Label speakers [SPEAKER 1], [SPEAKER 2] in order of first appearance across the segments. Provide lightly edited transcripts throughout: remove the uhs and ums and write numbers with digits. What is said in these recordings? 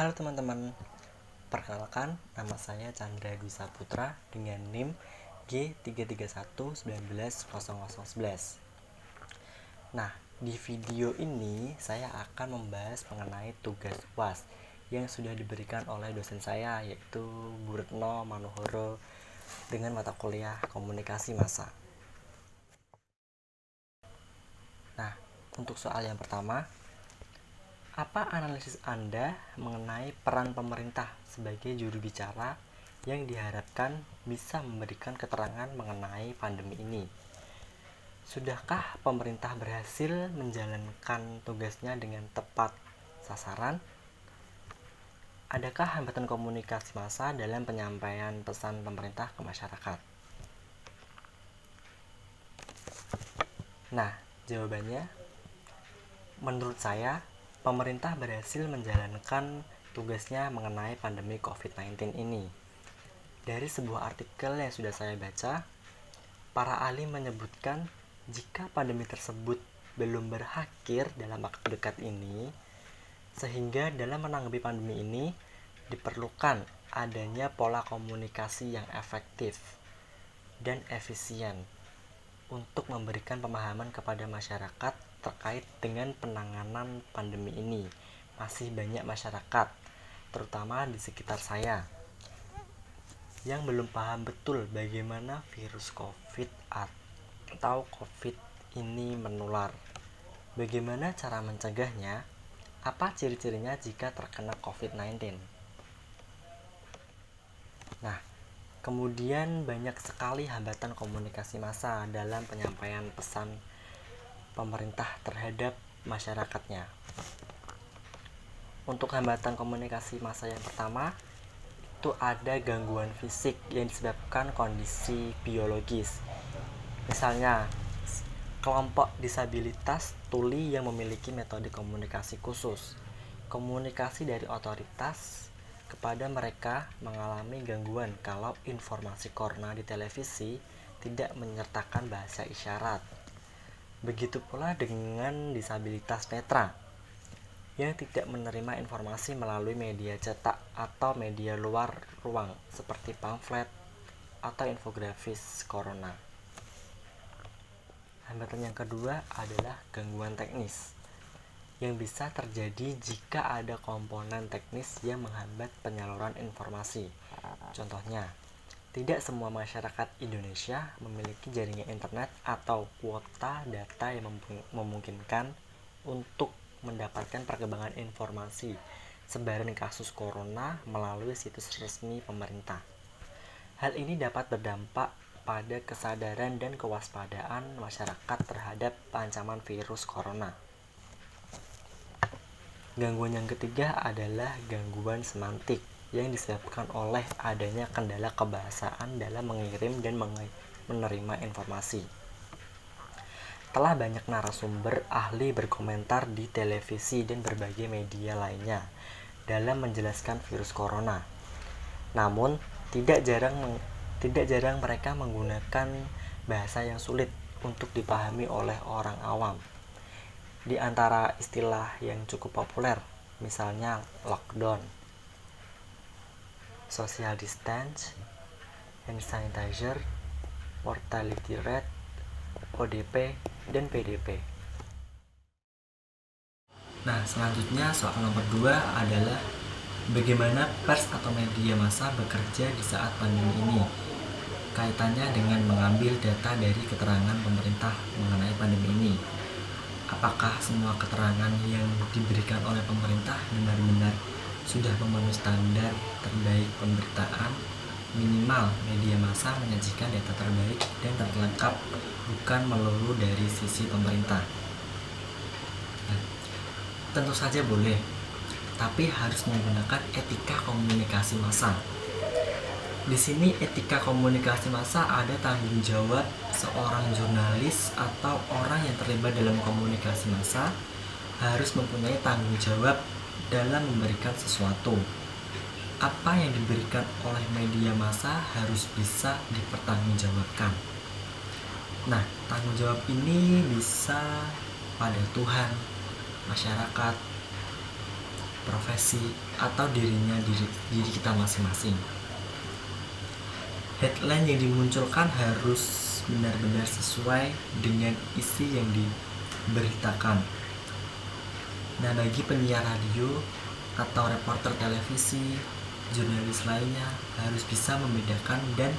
[SPEAKER 1] Halo teman-teman, perkenalkan nama saya Chandra Dwi Saputra dengan NIM G331919011. Nah, di video ini saya akan membahas mengenai tugas UAS yang sudah diberikan oleh dosen saya, yaitu Bu Retno Manohoro, dengan mata kuliah Komunikasi Massa. Nah, untuk soal yang pertama, apa analisis Anda mengenai peran pemerintah sebagai juru bicara yang diharapkan bisa memberikan keterangan mengenai pandemi ini? Sudahkah pemerintah berhasil menjalankan tugasnya dengan tepat sasaran? Adakah hambatan komunikasi massa dalam penyampaian pesan pemerintah ke masyarakat? Nah, jawabannya, menurut saya, pemerintah berhasil menjalankan tugasnya mengenai pandemi COVID-19 ini. Dari sebuah artikel yang sudah saya baca, para ahli menyebutkan jika pandemi tersebut belum berakhir dalam waktu dekat ini, sehingga dalam menanggapi pandemi ini diperlukan adanya pola komunikasi yang efektif dan efisien untuk memberikan pemahaman kepada masyarakat terkait dengan penanganan pandemi ini. Masih banyak masyarakat, terutama di sekitar saya, yang belum paham betul bagaimana virus COVID atau COVID ini menular. Bagaimana cara mencegahnya? Apa ciri-cirinya jika terkena COVID-19? Nah, kemudian banyak sekali hambatan komunikasi massa dalam penyampaian pesan pemerintah terhadap masyarakatnya. Untuk hambatan komunikasi massa yang pertama, itu ada gangguan fisik yang disebabkan kondisi biologis. Misalnya, kelompok disabilitas tuli yang memiliki metode komunikasi khusus. Komunikasi dari otoritas kepada mereka mengalami gangguan kalau informasi corona di televisi tidak menyertakan bahasa isyarat. Begitu pula dengan disabilitas netra yang tidak menerima informasi melalui media cetak atau media luar ruang seperti pamflet atau infografis corona. Hambatan yang kedua adalah gangguan teknis yang bisa terjadi jika ada komponen teknis yang menghambat penyaluran informasi. Contohnya, tidak semua masyarakat Indonesia memiliki jaringan internet atau kuota data yang memungkinkan untuk mendapatkan perkembangan informasi sebaran kasus corona melalui situs resmi pemerintah. Hal ini dapat berdampak pada kesadaran dan kewaspadaan masyarakat terhadap ancaman virus corona. Gangguan yang ketiga adalah gangguan semantik yang disebabkan oleh adanya kendala kebahasaan dalam mengirim dan menerima informasi. Telah banyak narasumber ahli berkomentar di televisi dan berbagai media lainnya dalam menjelaskan virus corona. Namun, tidak jarang mereka menggunakan bahasa yang sulit untuk dipahami oleh orang awam. Di antara istilah yang cukup populer, misalnya lockdown, social distance, hand sanitizer, mortality rate, ODP, dan PDP. Nah, selanjutnya soal nomor 2 adalah bagaimana pers atau media massa bekerja di saat pandemi ini. Kaitannya dengan mengambil data dari keterangan pemerintah mengenai pandemi ini. Apakah semua keterangan yang diberikan oleh pemerintah benar-benar sudah memenuhi standar terbaik pemberitaan? Minimal media massa menyajikan data terbaik dan terlengkap, bukan melulu dari sisi pemerintah. Tentu saja boleh, tapi harus menggunakan etika komunikasi massa. Di sini etika komunikasi massa ada tanggung jawab seorang jurnalis atau orang yang terlibat dalam komunikasi massa harus mempunyai tanggung jawab dalam memberikan sesuatu. Apa yang diberikan oleh media massa harus bisa dipertanggungjawabkan. Nah, tanggung jawab ini bisa pada Tuhan, masyarakat, profesi, atau diri kita masing-masing. Headline yang dimunculkan harus benar-benar sesuai dengan isi yang diberitakan. Nah, bagi penyiar radio atau reporter televisi, jurnalis lainnya harus bisa membedakan dan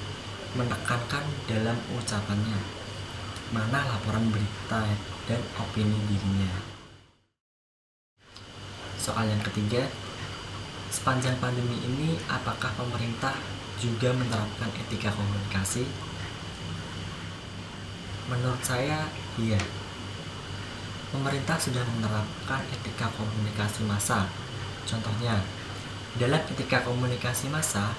[SPEAKER 1] menekankan dalam ucapannya mana laporan berita dan opini dirinya. Soal yang ketiga, sepanjang pandemi ini apakah pemerintah juga menerapkan etika komunikasi? Menurut saya, iya. Pemerintah sudah menerapkan etika komunikasi massa. Contohnya, dalam etika komunikasi massa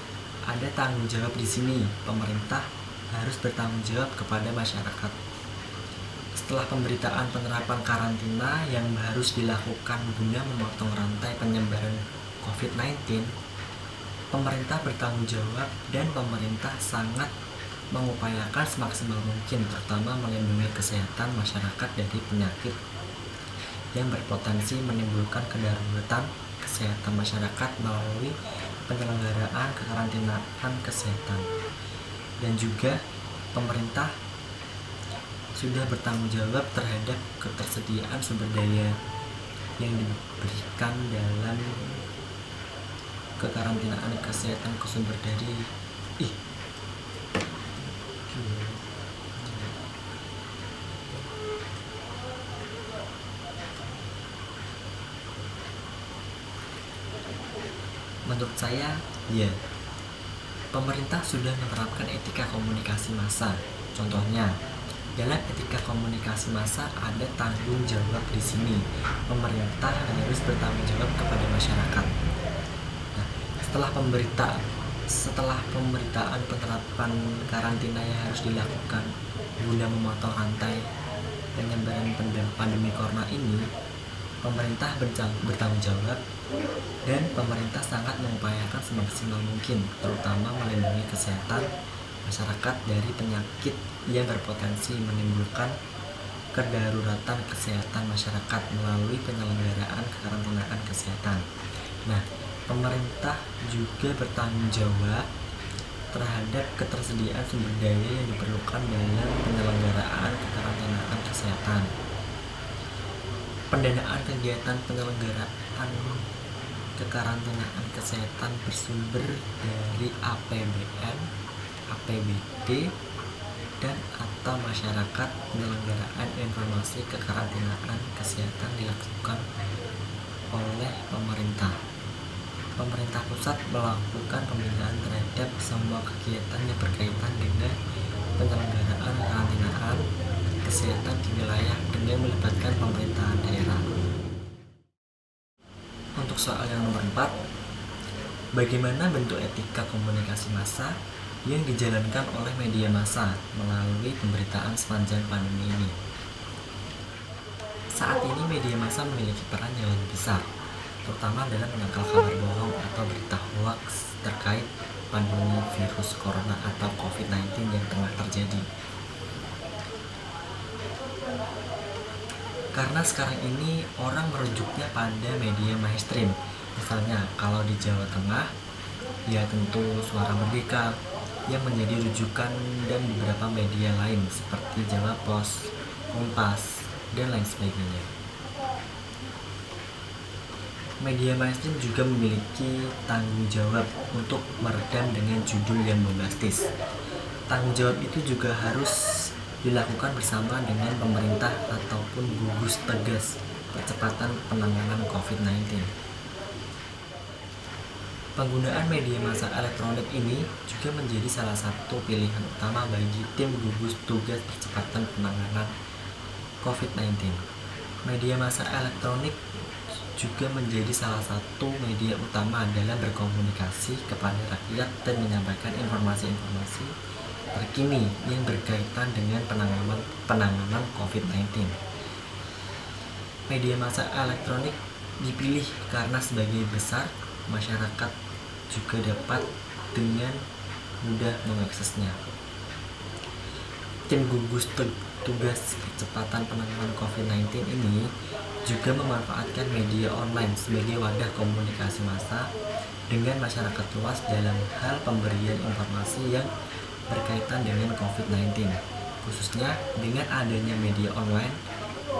[SPEAKER 1] ada tanggung jawab di sini. Pemerintah harus bertanggung jawab kepada masyarakat. Setelah pemberitaan penerapan karantina yang harus dilakukan guna memotong rantai penyebaran COVID-19, pemerintah bertanggung jawab dan pemerintah sangat mengupayakan semaksimal mungkin, terutama melindungi kesehatan masyarakat dari penyakit yang berpotensi menimbulkan kedaruratan kesehatan masyarakat melalui penyelenggaraan kekarantinaan kesehatan. Dan juga pemerintah sudah bertanggung jawab terhadap ketersediaan sumber daya yang diberikan dalam kekarantinaan kesehatan ke sumber dari Menurut saya, ya, pemerintah sudah menerapkan etika komunikasi massa. Contohnya, dalam etika komunikasi massa ada tanggung jawab di sini. Pemerintah harus bertanggung jawab kepada masyarakat. Nah, setelah pemberitaan penerapan karantina yang harus dilakukan guna memotong rantai penyebaran pandemi corona ini, pemerintah bertanggung jawab dan pemerintah sangat mengupayakan semaksimal mungkin, terutama melindungi kesehatan masyarakat dari penyakit yang berpotensi menimbulkan kedaruratan kesehatan masyarakat melalui penyelenggaraan kekarantinaan kesehatan. Nah, pemerintah juga bertanggung jawab terhadap ketersediaan sumber daya yang diperlukan dalam penyelenggaraan kekarantinaan kesehatan. Pendanaan kegiatan penyelenggaraan kekarantinaan kesehatan bersumber dari APBN, APBD, dan atau masyarakat. Penyelenggaraan informasi kekarantinaan kesehatan dilakukan oleh pemerintah. Pemerintah pusat melakukan pembinaan terhadap semua kegiatan yang berkaitan dengan penyelenggaraan kekarantinaan kesehatan di wilayah dengan melibatkan pemerintahan daerah. Untuk soal yang nomor 4, bagaimana bentuk etika komunikasi massa yang dijalankan oleh media massa melalui pemberitaan sepanjang pandemi ini? Saat ini media massa memiliki peran yang lebih besar, terutama dalam menangkal kabar bohong atau berita hoax terkait pandemi virus corona atau COVID-19 yang tengah terjadi. Karena sekarang ini orang merujuknya pada media mainstream. Misalnya kalau di Jawa Tengah, ya tentu Suara Merdeka yang menjadi rujukan, dan beberapa media lain seperti Jawa Pos, Kompas, dan lain sebagainya. Media mainstream juga memiliki tanggung jawab untuk meredam dengan judul yang bombastis. Tanggung jawab itu juga harus dilakukan bersama dengan pemerintah ataupun gugus tugas percepatan penanganan COVID-19. Penggunaan media massa elektronik ini juga menjadi salah satu pilihan utama bagi tim gugus tugas percepatan penanganan COVID-19. Media massa elektronik juga menjadi salah satu media utama dalam berkomunikasi kepada rakyat dan menyampaikan informasi-informasi terkini yang berkaitan dengan penanganan COVID-19. Media massa elektronik dipilih karena sebagian besar masyarakat juga dapat dengan mudah mengaksesnya. Tim gugus tugas percepatan penanganan COVID-19 ini juga memanfaatkan media online sebagai wadah komunikasi massa dengan masyarakat luas dalam hal pemberian informasi yang berkaitan dengan COVID-19. Khususnya dengan adanya media online,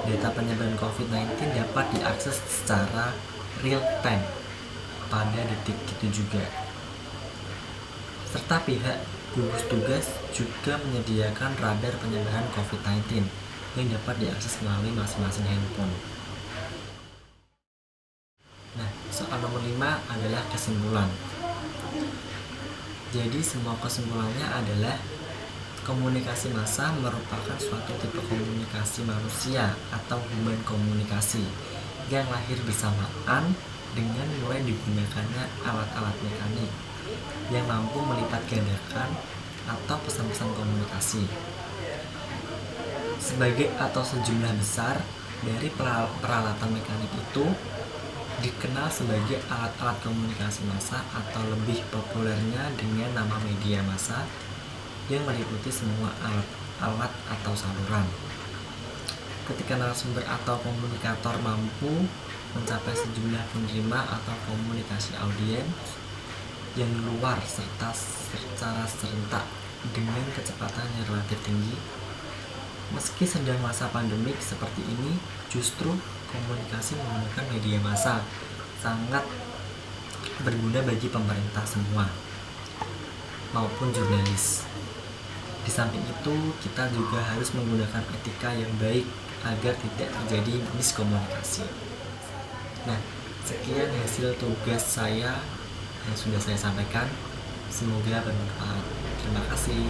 [SPEAKER 1] data penyebaran COVID-19 dapat diakses secara real time pada detik itu juga. Serta pihak gugus tugas juga menyediakan radar penyebaran COVID-19 yang dapat diakses melalui masing-masing handphone. Nah, soal nomor 5 adalah kesimpulan. Jadi semua kesimpulannya adalah komunikasi massa merupakan suatu tipe komunikasi manusia atau human komunikasi yang lahir bersamaan dengan mulai digunakannya alat-alat mekanik yang mampu melipat gandakan atau pesan-pesan komunikasi sebagai atau sejumlah besar dari peralatan mekanik itu dikenal sebagai alat-alat komunikasi massa atau lebih populernya dengan nama media massa yang meliputi semua alat atau saluran. Ketika narasumber atau komunikator mampu mencapai sejumlah penerima atau komunikasi audiens yang luar serta secara serentak dengan kecepatan yang relatif tinggi, meski sedang masa pandemik seperti ini, justru komunikasi menggunakan media massa sangat berguna bagi pemerintah semua maupun jurnalis. Di samping itu, kita juga harus menggunakan etika yang baik agar tidak terjadi miskomunikasi. Nah, sekian hasil tugas saya yang sudah saya sampaikan. Semoga bermanfaat. Terima kasih.